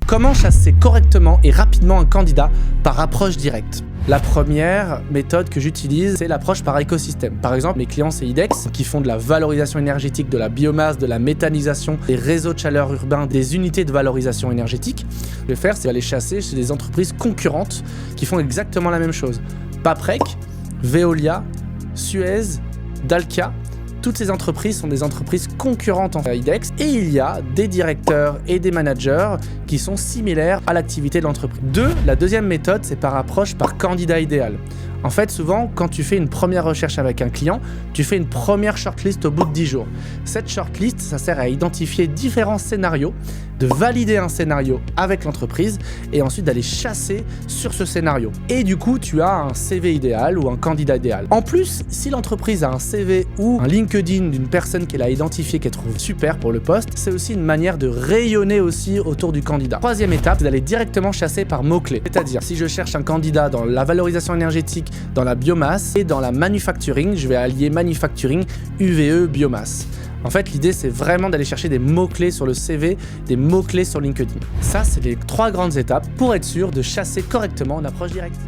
Comment chasser correctement et rapidement un candidat par approche directe? La première méthode que j'utilise, c'est l'approche par écosystème. Par exemple, mes clients, c'est IDEX, qui font de la valorisation énergétique, de la biomasse, de la méthanisation, des réseaux de chaleur urbains, des unités de valorisation énergétique. Ce que je vais faire, c'est aller chasser chez des entreprises concurrentes qui font exactement la même chose. Paprec, Veolia, Suez, Dalkia. Toutes ces entreprises sont des entreprises concurrentes en IDEX et il y a des directeurs et des managers qui sont similaires à l'activité de l'entreprise. La deuxième méthode, c'est par approche par candidat idéal. En fait, souvent, quand tu fais une première recherche avec un client, tu fais une première shortlist au bout de 10 jours. Cette shortlist, ça sert à identifier différents scénarios, de valider un scénario avec l'entreprise et ensuite d'aller chasser sur ce scénario. Et du coup, tu as un CV idéal ou un candidat idéal. En plus, si l'entreprise a un CV ou un LinkedIn d'une personne qu'elle a identifié, qu'elle trouve super pour le poste, c'est aussi une manière de rayonner aussi autour du candidat. Troisième étape, c'est d'aller directement chasser par mots-clés. C'est-à-dire, si je cherche un candidat dans la valorisation énergétique, dans la biomasse et dans la manufacturing, je vais allier manufacturing, UVE, biomasse. En fait, l'idée, c'est vraiment d'aller chercher des mots-clés sur le CV, des mots-clés sur LinkedIn. Ça, c'est les 3 grandes étapes pour être sûr de chasser correctement en approche directe.